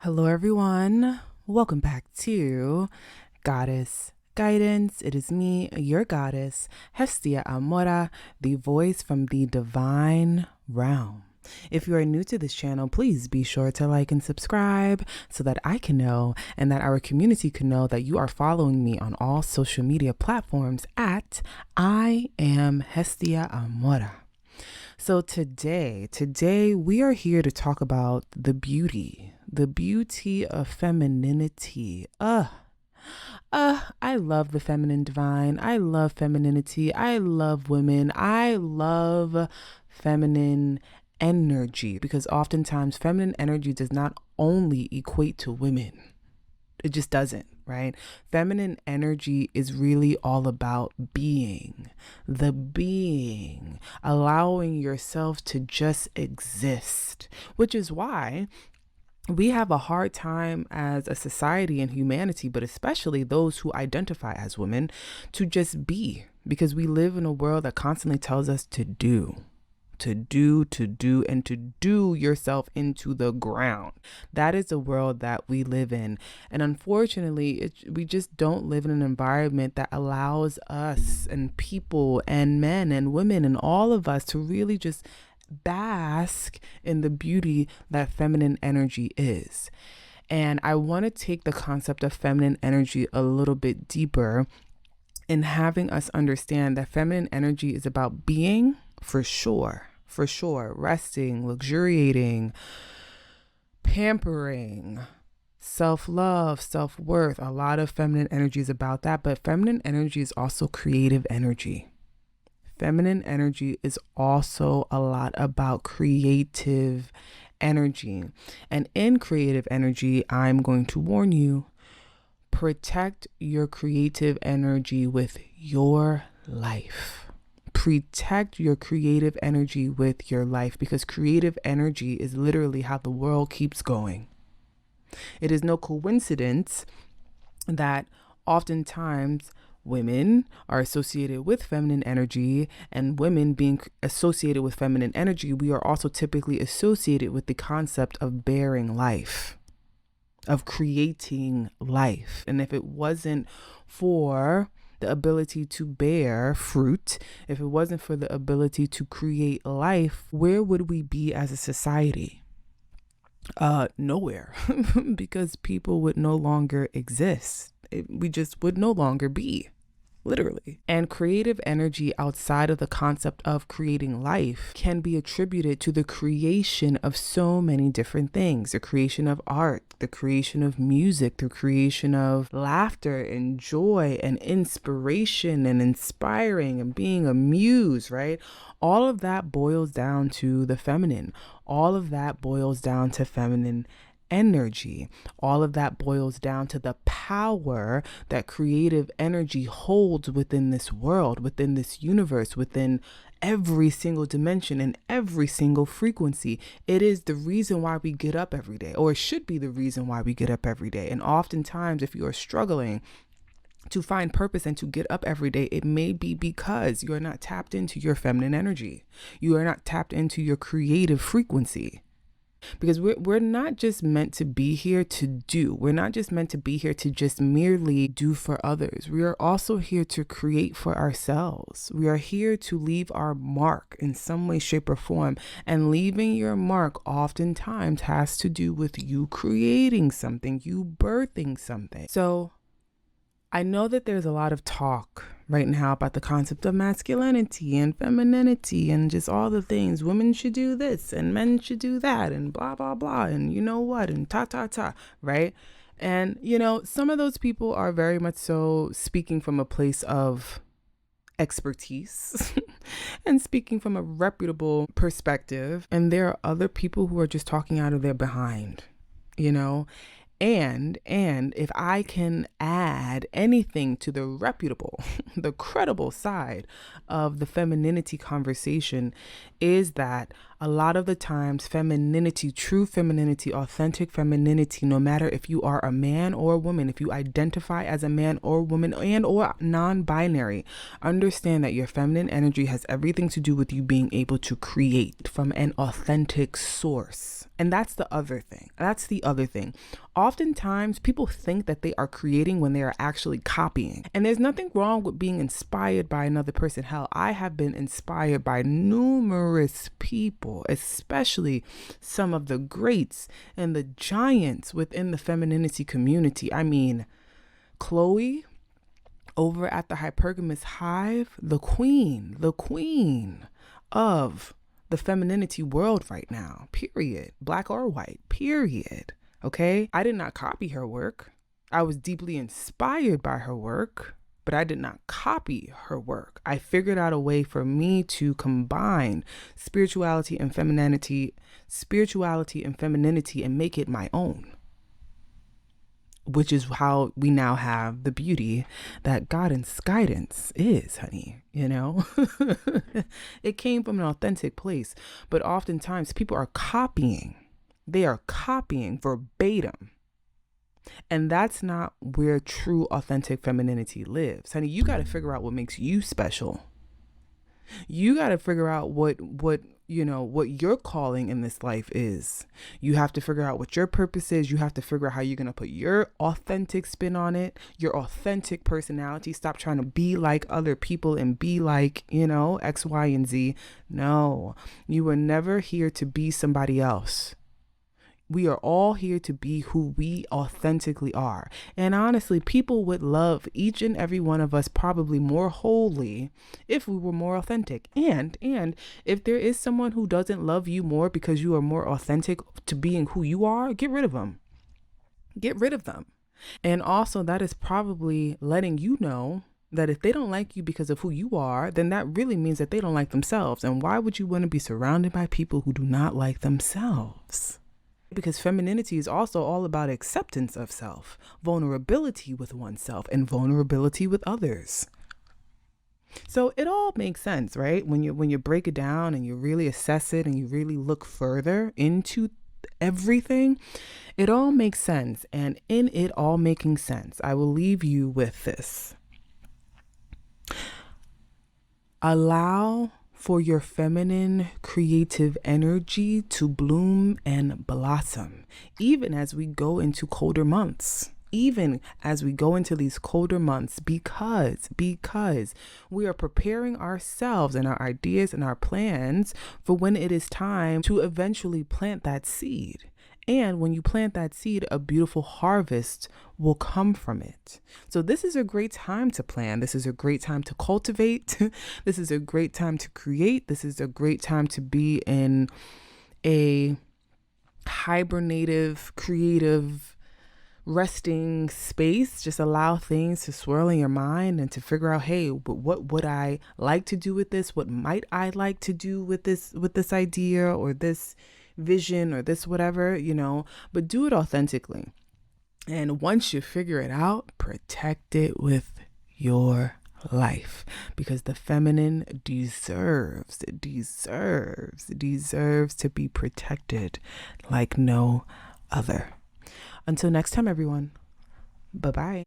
Hello, everyone. Welcome back to Goddess Guidance. It is me, your goddess, Hestia Amora, the voice from the divine realm. If you are new to this channel, please be sure to like and subscribe so that I can know and that our community can know that you are following me on all social media platforms at I am Hestia Amora. So today we are here to talk about the beauty of femininity. I love the feminine divine. I love femininity. I love women. I love feminine energy because oftentimes feminine energy does not only equate to women. It just doesn't, right? Feminine energy is really all about being, allowing yourself to just exist, which is why we have a hard time as a society and humanity, but especially those who identify as women, to just be, because we live in a world that constantly tells us to do, and to do yourself into the ground. That is the world that we live in. And unfortunately, we just don't live in an environment that allows us and people and men and women and all of us to really just bask in the beauty that feminine energy is. And I want to take the concept of feminine energy a little bit deeper in having us understand that feminine energy is about being, for sure, resting, luxuriating, pampering, self-love, self-worth. A lot of feminine energy is about that, but feminine energy is also creative energy. Feminine energy is also a lot about creative energy. And in creative energy, I'm going to warn you, protect your creative energy with your life. Protect your creative energy with your life, because creative energy is literally how the world keeps going. It is no coincidence that oftentimes women are associated with feminine energy, and women being associated with feminine energy, we are also typically associated with the concept of bearing life, of creating life. And if it wasn't for the ability to bear fruit, if it wasn't for the ability to create life, where would we be as a society? Nowhere, because people would no longer exist. We just would no longer be, literally. And creative energy outside of the concept of creating life can be attributed to the creation of so many different things: the creation of art, the creation of music, the creation of laughter and joy and inspiration and inspiring and being a muse, right? All of that boils down to the feminine. All of that boils down to feminine energy. All of that boils down to the power that creative energy holds within this world, within this universe, within every single dimension and every single frequency. It is the reason why we get up every day, or it should be the reason why we get up every day. And oftentimes, if you are struggling to find purpose and to get up every day, it may be because you are not tapped into your feminine energy. You are not tapped into your creative frequency. Because we're not just meant to be here to do. We're not just meant to be here to just merely do for others. We are also here to create for ourselves. We are here to leave our mark in some way, shape, or form. And leaving your mark oftentimes has to do with you creating something, you birthing something. So I know that there's a lot of talk right now about the concept of masculinity and femininity and just all the things. Women should do this and men should do that and blah, blah, blah. And you know what? And ta, right? And, some of those people are very much so speaking from a place of expertise and speaking from a reputable perspective. And there are other people who are just talking out of their behind, And if I can add anything to the reputable, the credible side of the femininity conversation, is that A lot of the times, femininity, true femininity, authentic femininity, no matter if you are a man or a woman, if you identify as a man or woman and or non-binary, understand that your feminine energy has everything to do with you being able to create from an authentic source. And that's the other thing. Oftentimes, people think that they are creating when they are actually copying. And there's nothing wrong with being inspired by another person. Hell, I have been inspired by numerous people, especially some of the greats and the giants within the femininity community. I mean, Chloe over at the Hypergamous Hive, the queen of the femininity world right now, period. Black or white, period. Okay? I did not copy her work. I was deeply inspired by her work, but I did not copy her work. I figured out a way for me to combine spirituality and femininity and make it my own. Which is how we now have the beauty that guidance is, honey, you know? It came from an authentic place, but oftentimes people are copying. They are copying verbatim. And that's not where true authentic femininity lives. Honey, you got to figure out what makes you special. You got to figure out what your calling in this life is. You have to figure out what your purpose is. You have to figure out how you're going to put your authentic spin on it, your authentic personality. Stop trying to be like other people and be like, X, Y, and Z. No, you were never here to be somebody else. We are all here to be who we authentically are. And honestly, people would love each and every one of us probably more wholly if we were more authentic. And if there is someone who doesn't love you more because you are more authentic to being who you are, get rid of them. Get rid of them. And also, that is probably letting you know that if they don't like you because of who you are, then that really means that they don't like themselves. And why would you want to be surrounded by people who do not like themselves? Because femininity is also all about acceptance of self, vulnerability with oneself, and vulnerability with others. So it all makes sense, right? When you break it down and you really assess it and you really look further into everything, it all makes sense. And in it all making sense, I will leave you with this. Allow for your feminine creative energy to bloom and blossom, even as we go into colder months. Even as we go into these colder months, because we are preparing ourselves and our ideas and our plans for when it is time to eventually plant that seed. And when you plant that seed, a beautiful harvest will come from it. So this is a great time to plan. This is a great time to cultivate. This is a great time to create. This is a great time to be in a hibernative, creative, resting space. Just allow things to swirl in your mind and to figure out, hey, what would I like to do with this? What might I like to do with this idea or this vision or this whatever, but do it authentically. And once you figure it out, protect it with your life, because the feminine deserves to be protected like no other. Until next time, everyone. Bye-bye.